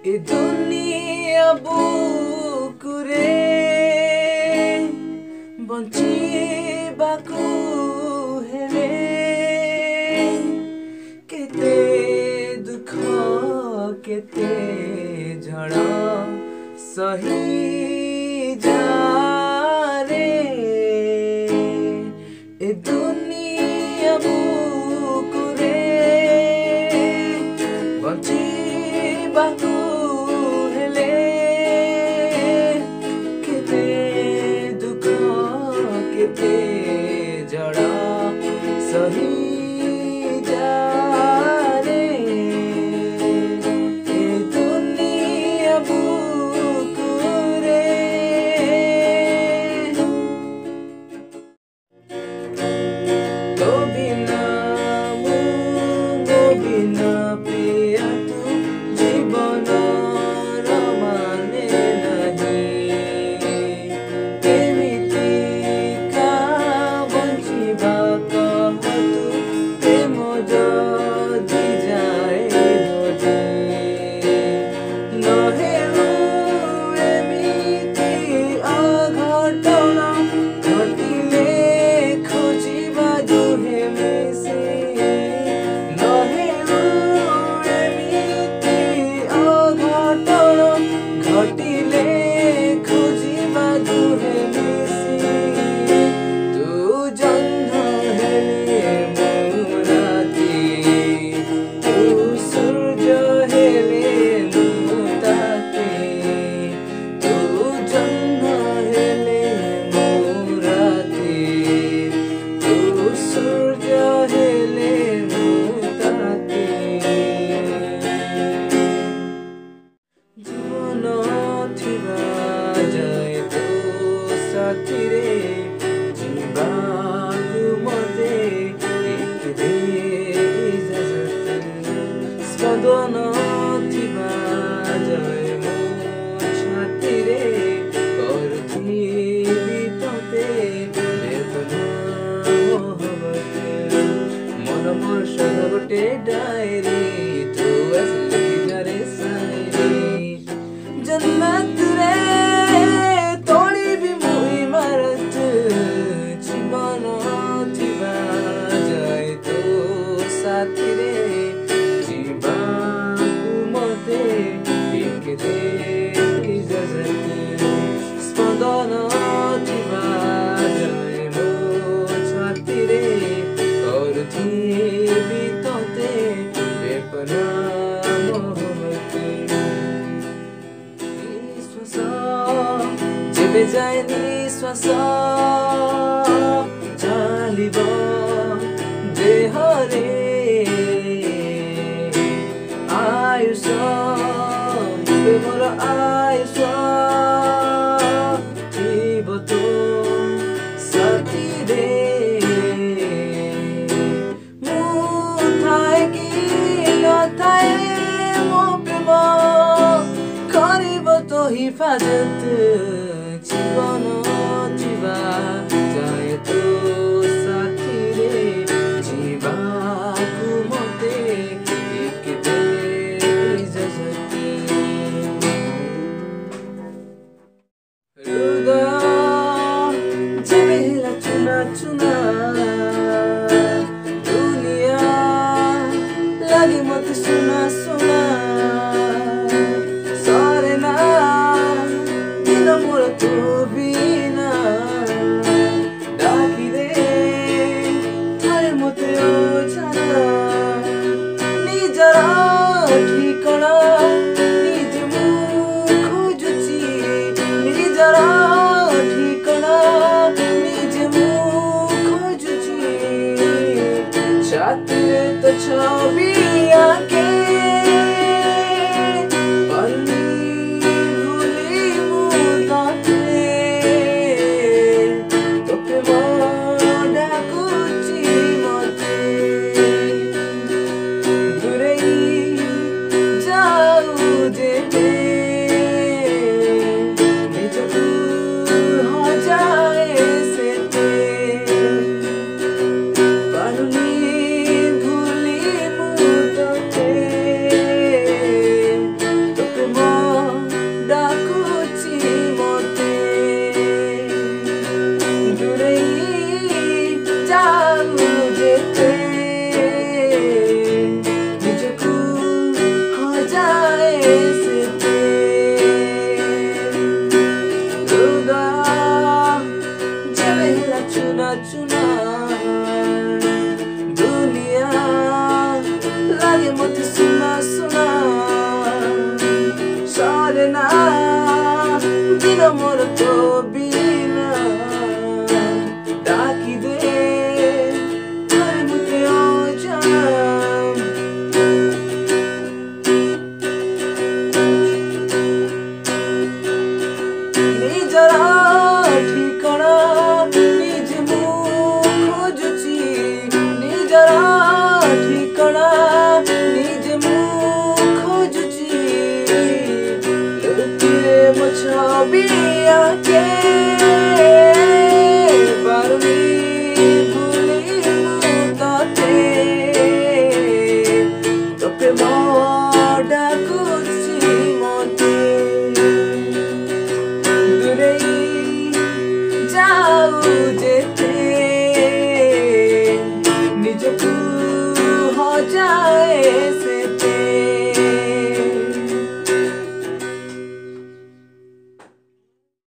ए दुनिया बुकुरे बंचिबाकू हेले केते दुख केते झड़ सही जा रे ए दुनिया बुकुरे बंचिबाकू हेले केते दुख केते झड़ सही जा रे ए दुनिया बुकुरे तो बिना बिना प्रिया तू जीवन रमाने नहीं केमिति का बंचिबा कह तू प्रेम जदि जाए होजे नहेरु एमिति अघटन घटिले खोजिबा दुहे मिसे नहेरु एमिति अघटन घटिले खोजिबा दुहे मिसे तू जन्म हेले मु राति तू सूर्य हेले मु ताते तू जन्म हेले मु राति तू सूर्य हेले मु ताते जीवन थिबा जाए तो साथी रे जीवाकू मते एक दे इजाजत स्पंदन थिबा जाए मो छाती रे करुथिबि तते बेतना मोहब्बत मन मोर सद गोटे डायरी तू असली जरे सायरी जन्नत रे तोड़ी भी मुई मारत जीवन थिबा जाए तो साथी रे जीवाकू मते एक दे इजाजत स्पंदन थिबा जाए मो छाती रे करुथिबि तते बेपना मोहब्बत निश्वास जेबे जाए निश्वास चालिब देहरे आयुष मोर आयुष थिब तो साथी रे मु थाए कि नथाए मो प्रेम करिब तो हिफाजत जीवन थिबा जाए तो साथी रे जीवाकू मते एक दे इजाजत हृदय जेबे हेला चुना चुना दुनिया लगे मत सुना सुना सरे ना दिन मोर तो बिना डाकी दे थरे मते ओ जाना निजर ठिकना निज मु खोजुची निजर ठिकना निज मु खोजुची छातीरे तो छवि आके बनी भूली मु ताते तो प्रेम डाकुची मते दूरेई ছবি